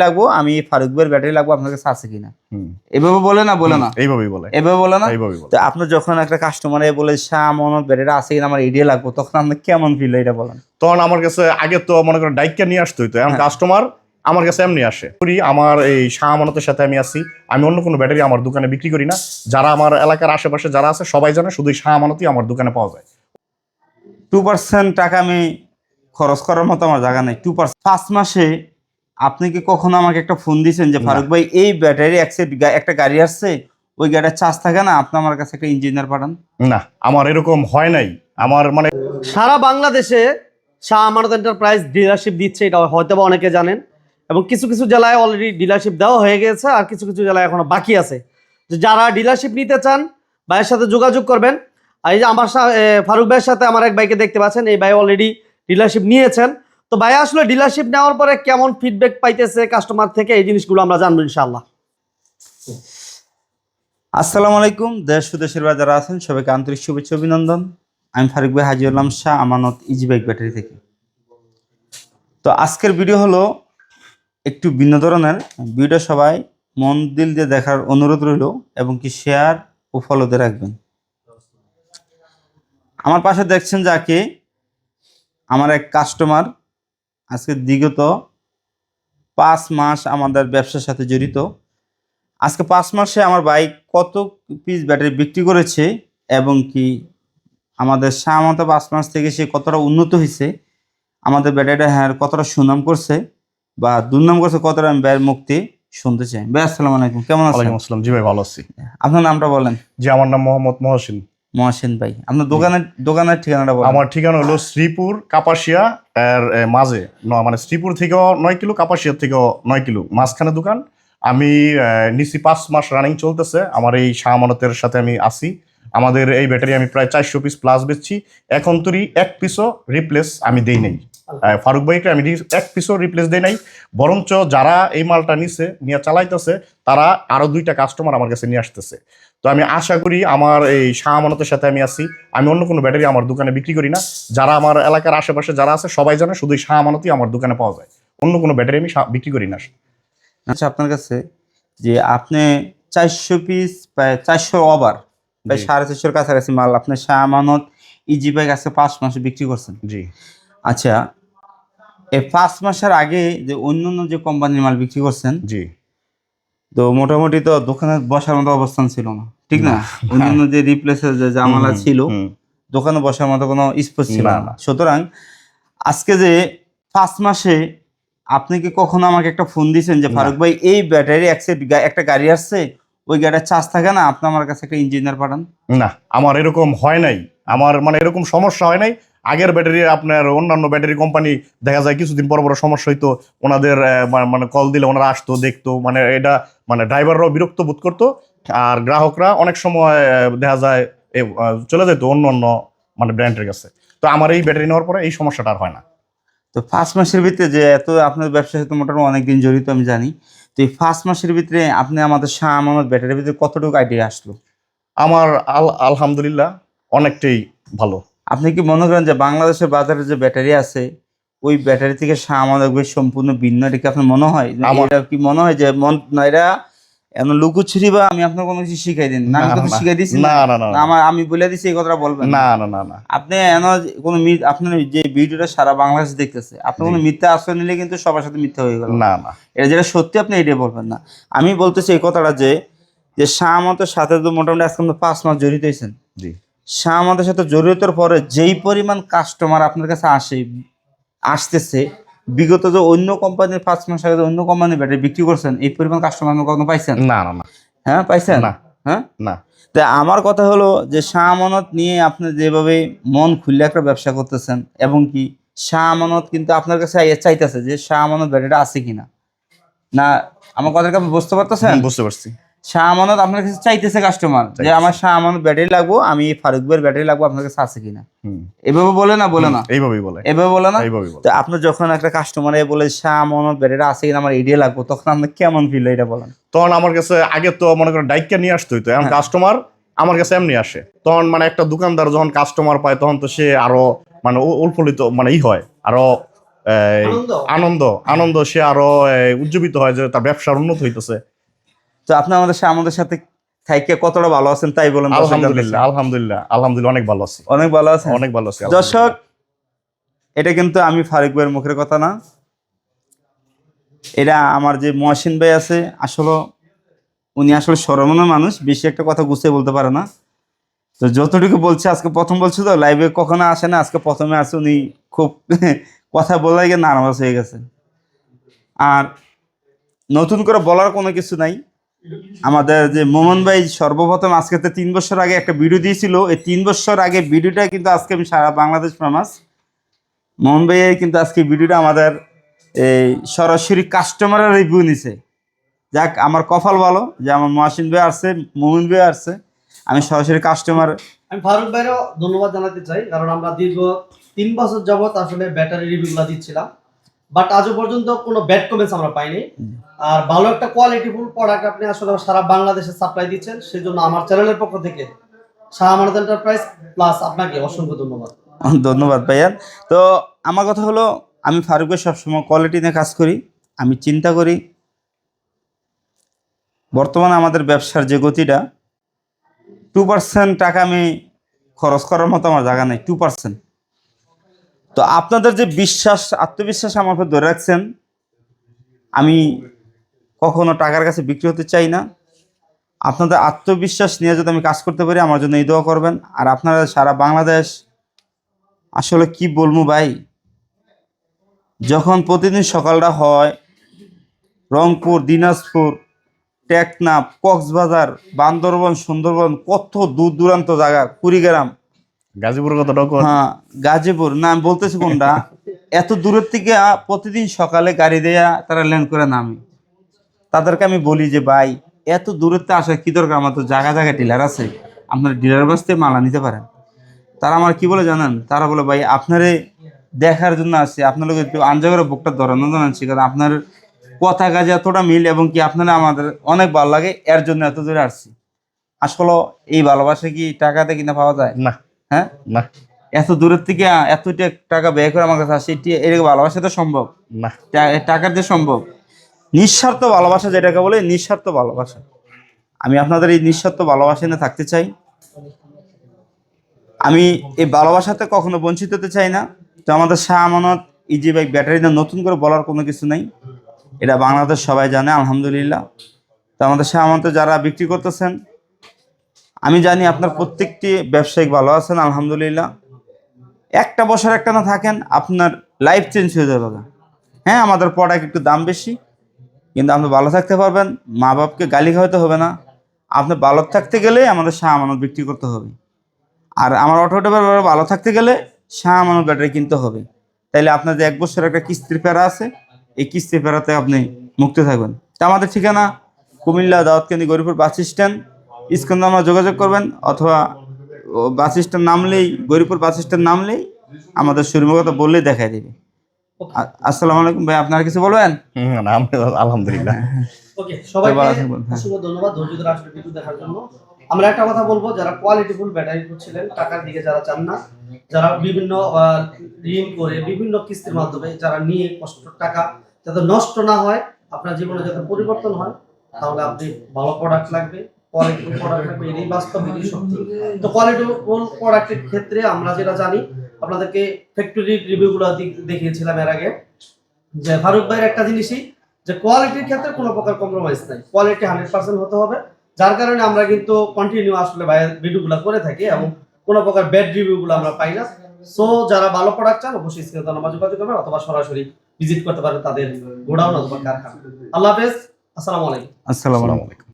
লাগবো, আমি ফারুক ভাইয়ের ব্যাটারি লাগবো, আপনার কাছে আছে কিনা। এভাবে বলে না, বলে না, এইভাবেই বলে, এভাবে বলে না। এইভাবেই বলে। তো আপনার যখন একটা কাস্টমার বলে শাহ আমানত ব্যাটারি আছে কিনা, আমার এডিয়া লাগবো, তখন আপনার কেমন ফিল হয় এটা বলেন। তখন আমার কাছে আগে তো মনে করেন ডাইককে নিয়ে আসতে হইতো, এখন কাস্টমার আমার কাছে এমনি আসে। আমার এই শাহ আমানতের সাথে আমি আছি, আমি অন্য কোনো ব্যাটারি আমার দোকানে বিক্রি করি না। যারা আমার এলাকার আশেপাশে যারা আছে সবাই জানে শুধু শাহ আমানতই আমার দোকানে পাওয়া যায়। 2% টাকা আমি খরচ করার মতো আমার জায়গা নেই। 2% 5 মাসে আপনি কি কখনো আমাকে একটা ফোন দিয়েছেন যে ফারুক ভাই এই ব্যাটারি একটা গাড়ি আসছে, ওই গাড়ির চার্জ থাকে না, আপনি আমার কাছে একটা ইঞ্জিনিয়ার পাঠান? না, আমার এরকম হয় নাই। আমার মানে সারা বাংলাদেশে শাহ আমানত এন্টারপ্রাইজ ডিলারশিপ দিচ্ছে, এটা হয়তো বা অনেকে জানেন, এবং কিছু কিছু জেলায় অলরেডি ডিলারশিপ দেওয়া হয়ে গেছে, আর কিছু কিছু জেলায় এখনো বাকি আছে। যারা ডিলারশিপ নিতে চান ভাইয়ের সাথে যোগাযোগ করবেন। আর এই যে আমার ফারুক ভাইয়ের সাথে আমার এক ভাইকে দেখতে পাচ্ছেন, এই ভাই অলরেডি ডিলারশিপ নিয়েছেন। তো ভাই আসলে ডিলারশিপ নেওয়ার পরে কেমন ফিডব্যাক পাইতেছে কাস্টমার থেকে, এই জিনিসগুলো আমরা জানবো ইনশাআল্লাহ। আসসালামু আলাইকুম, দেশ বিদেশের বাইরে যারা আছেন সবাইকে আন্তরিক শুভেচ্ছা অভিনন্দন। আমি ফারুক ভাই হাজি উল্লাম Shah Amanat easy bike battery থেকে। তো আজকের ভিডিও হলো একটু ভিন্ন ধরনের ভিডিও, সবাই মন দিল দিয়ে দেখার অনুরোধ রইল এবং কি শেয়ার ও ফলো দিয়ে রাখবেন। আমার পাশে দেখছেন যাকে, আমার এক কাস্টমার আজকে বিগত 5 মাস আমাদের ব্যবসার সাথে জড়িত। আজকে 5 মাসে আমার বাইক কত পিস ব্যাটারি বিক্রি করেছে এবং কি আমাদের সামন্ত 5 মাস থেকে সে কতটা উন্নত হয়েছে, আমাদের ব্যাটারিটা হ্যাঁ কতটা সুনাম করছে বা দুর্নাম করছে, কতটা আমি ব্যয়ের মুক্তি শুনতে চাই। ভাই আসসালামু আলাইকুম, কেমন আছেন? ওয়ালাইকুম আসসালাম। জি ভাই, ভালো আছি। আপনার নামটা বলেন। জি, আমার নাম মোহাম্মদ মহসিন। মহসিন ভাই, আপনার দোকানের ঠিকানাটা বলেন। আমার ঠিকানা হলো শ্রীপুর কাপাসিয়া এর মাঝে, মানে শ্রীপুর থেকেও 9 কিলো, কাপাসিয়ার থেকেও 9 কিলো, মাঝখানে দোকান। আমি নিচি 5 মাস রানিং চলতেছে আমার এই শাহ আমানতের সাথে আমি আছি। আমাদের এই ব্যাটারি আমি প্রায় 400 পিস প্লাস বেচছি। এখন তোরই 1 পিসও রিপ্লেস আমি দেই নাই। ফারুক ভাইকে আমি 1 পিসও রিপ্লেস দেই নাই, বরঞ্চ যারা এই মালটা নিয়ে চালাইতেছে তারা আরো 2টা কাস্টমার আমার কাছে নিয়ে আসতেছে। তো আমি আশা করি আমার এই শাহ আমানতের সাথে আমি আছি, আমি অন্য কোনো ব্যাটারি আমার দোকানে বিক্রি করি না। যারা আমার এলাকার আশেপাশে যারা আছে সবাই জানে শুধু শাহ আমানতই আমার দোকানে পাওয়া যায়, অন্য কোনো ব্যাটারি আমি বিক্রি করি না। আচ্ছা, আপনার কাছে যে আপনি 400 পিস প্রায় 400 ওভার প্রায় 450 কাছাকাছি মাল আপনি শাহ আমানত ইজি বাইক আজকে 5 মাসে বিক্রি করছেন। জি। আচ্ছা, এই 5 মাসের আগে যে অন্য যে কোম্পানির মাল বিক্রি করছেন, জি, তো মোটামুটি তো দোকানে বসার মতো অবস্থান ছিল না, ঠিক না? অন্য যে রিপ্লেসের যে জামালা ছিল, দোকানে বসার মতো কোনো স্পেস ছিল না। সুতরাং আজকে যে 5 মাসে আপনি কি কখনো আমাকে একটা ফোন দিয়েছেন যে ফারুক ভাই এই ব্যাটারি একটা গাড়ি আসছে, ওই গাড়ির চার্জ থাকে না, আপনি আমার কাছে একটা ইঞ্জিনিয়ার পাঠান? না, আমার এরকম হয় নাই। আমার মানে এরকম সমস্যা হয় নাই। আগের ব্যাটারি আপনার অন্যান্য ব্যাটারি কোম্পানি দেখা যায় কিছুদিন পর পর সমস্যা হইতো, ওনাদের মানে কল দিলে ওনারা আসতো দেখতো, মানে এটা মানে ড্রাইভাররাও বিরক্ত বোধ করতো, আর গ্রাহকরা অনেক সময় দেখা যায় চলে যেত অন্য মানে ব্র্যান্ডের কাছে। তো আমার এই ব্যাটারি নেওয়ার পরে এই সমস্যাটা আর হয় না। তো 5 মাসের ভিতরে যে এত আপনার ব্যবসার সাথে মোটামুটি অনেকদিন জড়িত আমি জানি, তো এই 5 মাসের ভিতরে আপনি আমাদের শাহ আমানত ব্যাটারির ভিতরে কতটুকু আইডিয়া আসলো? আমার আলহামদুলিল্লাহ অনেকটাই ভালো। আপনি কি মনে করেন যে বাংলাদেশের বাজারে যে ব্যাটারি আছে ওই ব্যাটারি থেকে শাহ আমানত সম্পূর্ণ ভিন্ন? এটা কি আপনার মনে হয়? এটা কি মনে হয় যে এরা এমন লুকোচুরি বা আমি আপনার কোনো কিছু শিখাই দিন না? আমি কিছু শিখাই দিচ্ছি না, আমি বলে দিচ্ছি এই কথাটা বলবেন না। আপনি কোনো আপনার যে ভিডিওটা সারা বাংলাদেশ দেখতেছে, আপনি কোনো মিথ্যা আশ্রয় নিলে কিন্তু সবার সাথে মিথ্যা হয়ে গেল। না, এটা যেটা সত্যি আপনি এটাই বলবেন না। আমি বলতেছি এই কথাটা যে শাহ আমানতের সাথে তো মোটামুটি আজকে 5 মাস জড়িত হয়েছেন। জি। শাহ আমানতের সাথে জড়িতর পরে যেই পরিমাণ কাস্টমার আপনার কাছে আসতেছে, বিগত যে অন্য কোম্পানির 5 মাস আগে অন্য কোম্পানির ব্যাটারি বিক্রি করছেন, এই পরিমাণ কাস্টমার কখনো পাইছেন? না। হ্যাঁ, পাইছেন? হ্যাঁ, না। তাই আমার কথা হলো যে শাহ আমানত নিয়ে আপনি যেভাবে মন খুলে একটা ব্যবসা করতেছেন এবং কি শাহ আমানত কিন্তু আপনার কাছে চাইতেছে যে শাহ আমানত ব্যাটারিটা আছে কিনা না, আমার কথাটা আপনি বুঝতে পারতেছেন? বুঝতে পারছি। শাহ আমানত আপনার কাছে চাইতেছে কাস্টমার যে আমার শাহ আমানত ব্যাটারি লাগবো, আমি ফারুক ভাইয়ের ব্যাটারি লাগবো, আপনার কাছে আছে কিনা। এভাবে বলে না, বলে না, এইভাবেই বলে, এভাবে বলে না। এইভাবেই বলে। তো আপনার যখন একটা কাস্টমার বলে শাহ আমানত ব্যাটারি আছে কিনা, আমার এডিয়া লাগবো, তখন আপনার কেমন ফিল হয় এটা বলেন। তখন আমার কাছে আগে তো মনে করেন ডাইককে নিয়ে আসতে হইতো, এখন কাস্টমার আমার কাছে এমনি আসে। তখন মানে একটা দোকানদার যখন কাস্টমার পায় তখন তো সে আরো মানে উৎফুল্লিত মানে হয়, আরো আনন্দ। আনন্দ আনন্দ সে আরো উজ্জীবিত হয় যে তার ব্যবসার উন্নত হইতেছে। তো আপনি আমাদের সাথে থাইকে কতটা ভালো আছেন তাই বলেন। আলহামদুলিল্লাহ আলহামদুলিল্লাহ আলহামদুলিল্লাহ অনেক ভালো আছি, অনেক ভালো আছেন। অনেক ভালো আছি। দর্শক, এটা কিন্তু আমি ফারুক ভাইয়ের মুখের কথা না, এটা আমার যে মহসিন ভাই আছে, আসলে উনি আসলে সরমনের মানুষ, বেশি একটা কথা গুছিয়ে বলতে পারে না। তো যতটুকু বলছে, আজকে প্রথম বলছে তো, লাইভে কখনো আসে না, আজকে প্রথমে আসে। উনি খুব কথা বলে গিয়ে নার্ভাস হয়ে গেছে। আর নতুন করে বলার কোনো কিছু নাই। আমাদের যে মোমন ভাই সর্বপ্রথম আজকে 3 বছর আগে একটা ভিডিও দিয়েছিল, এই 3 বছর আগে ভিডিওটা কিন্তু আজকে আমি সারা বাংলাদেশ ফেমাস। মোহন ভাই কিন্তু আজকে ভিডিওটা আমাদের এই সরাসরি কাস্টমারের রিভিউ নিছে। যাক, আমার কপাল ভালো যে আমার মহসিন ভাই আসছে, মোমিন ভাই আসছে, আমি সরাসরি কাস্টমার। আমি ফারুক ভাইরও ধন্যবাদ জানাতে চাই, কারণ আমরা দীর্ঘ 3 বছর যাবত আসলে ব্যাটারি রিভিউগুলো দিচ্ছিলাম, বাট আজও পর্যন্ত কোনো ব্যাড কমেন্টস আমরা পাইনি। আর ভালো একটা কোয়ালিটিফুল প্রোডাক্ট আপনি আসলে সারা বাংলাদেশে সাপ্লাই দিচ্ছেন, সেজন্য আমার চ্যানেলের পক্ষ থেকে শাহ আমানত এন্টারপ্রাইজ প্লাস আপনাকে অসংখ্য ধন্যবাদ। ধন্যবাদ ভাইয়া। তো আমার কথা হলো, আমি ফারুক ভাই সবসময় কোয়ালিটি নিয়ে কাজ করি। আমি চিন্তা করি বর্তমানে আমাদের ব্যবসার যে গতিটা, 2% টাকা আমি খরচ করার মতো আমার জায়গা নেই, 2%। তো আপনাদের যে বিশ্বাস, আত্মবিশ্বাস আমার উপর ধরে রাখছেন, আমি কখনো টাকার কাছে বিক্রি হতে চাই না। আপনাদের আত্মবিশ্বাস নিয়ে যদি আমি কাজ করতে পারি, আমার জন্য এই দোয়া করবেন। আর আপনারা সারা বাংলাদেশ, আসলে কি বলবো ভাই, যখন প্রতিদিন সকালটা হয়, রংপুর, দিনাজপুর, টেকনাফ, কক্সবাজার, বান্দরবন, সুন্দরবন, কত দূর দূরান্ত জায়গা, কুড়িগ্রাম, গাজীপুর কতটুকু? হ্যাঁ গাজীপুর, না আমি বলতেছি কোনটা, এত দূরের থেকে প্রতিদিন সকালে গাড়ি দেয়া তারা ল্যান্ড করে নামে। তাদেরকে আমি বলি যে ভাই, এত দূরত্বে আসা কি দরকার, আমার তো জায়গা জায়গায় ডিলার আছে, আপনার ডিলার বাস থেকে মালা নিতে পারেন। তারা আমার কি বলে জানেন, তারা বলে ভাই আপনারে দেখার জন্য আসছে, আপনার লোক একটু আঞ্জা করে বুকটা ধরানোর জন্য আনছি, কারণ আপনার কথা কাজে এতটা মিল এবং কি আপনারা আমাদের অনেক ভালো লাগে, এর জন্য এত দূরে আসছি। আসলে এই ভালোবাসা কি টাকাতে কিনা পাওয়া যায়? না হ্যাঁ, না এত দূরের থেকে এতটা টাকা ব্যয় করে আমার কাছে আসে, এরকম ভালোবাসা তো সম্ভব না। টাকার যে সম্ভব। নিঃস্বার্থ ভালোবাসা যেটাকে বলে, নিঃস্বার্থ ভালোবাসা। আমি আপনাদের এই নিঃস্বার্থ ভালোবাসা নিয়ে থাকতে চাই। আমি এই ভালোবাসাতে কখনো বঞ্চিত হতে চাই না। তো আমাদের Shah Amanat easy bike battery নিয়ে নতুন করে বলার কোনো কিছু নেই, এটা বাংলাদেশ সবাই জানে আলহামদুলিল্লাহ। তো আমাদের শাহ আমানতে যারা বিক্রি করতেছেন, আমি জানি আপনার প্রত্যেকটি ব্যবসায়িক ভালো আছেন আলহামদুলিল্লাহ। একটা বছর একটা না থাকেন, আপনার লাইফ চেঞ্জ হয়ে যাবে। হ্যাঁ, আমাদের প্রোডাক্ট একটু দাম বেশি, কিন্তু আপনি ভালো থাকতে পারবেন, মা বাপকে গালি খাওয়াতে হবে না। আপনি ভালো থাকতে গেলে আমাদের শাহ আমানত বিক্রি করতে হবে। আর আমার অটোটা ভালো থাকতে গেলে শাহ আমানত ব্যাটারি কিনতে হবে। তাইলে আপনার যে 1 বছর একটা কিস্তির প্যারা আছে, এই কিস্তির প্যারাতে আপনি মুক্ত থাকবেন। তা আমাদের ঠিকানা কুমিল্লা দাউদকান্দি গরিপুর বাস স্ট্যান্ড, স্ক্রিনে আমরা যোগাযোগ করবেন, অথবা বাস স্ট্যান্ড নামলেই, গরিপুর বাস স্ট্যান্ড নামলেই আমাদের শোরুমের কথা বললেই দেখাই দেবে। আসসালামু আলাইকুম ভাই, আপনার কিছু বলবেন? না, আলহামদুলিল্লাহ। ওকে, সবাইকে ভালো থাকবেন। হ্যাঁ। অসংখ্য ধন্যবাদ ধৈর্য ধরে আসলে ভিডিও দেখার জন্য। আমরা একটা কথা বলবো, যারা কোয়ালিটিফুল ব্যাটারি খুঁজছিলেন, টাকার দিকে যারা চান না, যারা বিভিন্ন ঋণ করে বিভিন্ন কিস্তির মাধ্যমে যারা নিয়ে কষ্ট টাকা যাতে নষ্ট না হয়, আপনার জীবনে যাতে পরিবর্তন হয়, তাহলে আপনি ভালো প্রোডাক্ট লাগবে, কোয়ালিটিফুল প্রোডাক্ট লাগবে, এটাই বাস্তব, এটাই সত্যি। তো কোয়ালিটিফুল প্রোডাক্টের ক্ষেত্রে আমরা যেটা জানি, আপনাদেরকে ফ্যাক্টরি রিভিউগুলো দেখিয়েছিলাম এর আগে, যে ফারুক ভাইয়ের একটা জিনিসই, যে কোয়ালিটির ক্ষেত্রে কোনো প্রকার কম্প্রোমাইজ নাই, কোয়ালিটি 100% হতে হবে। যার কারণে আমরা কিন্তু কন্টিনিউ আসলে ভাইয়ের ভিডিওগুলো করে থাকি এবং কোনো প্রকার ব্যাড রিভিউগুলো আমরা পাই না। সো যারা ভালো প্রোডাক্ট চান, অবশ্যই স্ক্রিনে নাম্বার যোগাযোগ করবেন, অথবা সরাসরি ভিজিট করতে পারেন তাদের গোডাউন অথবা কারখানা। আল্লাহ হাফেজ, আসসালামু আলাইকুম। আসসালামু আলাইকুম। আসসালামু আলাইকুম।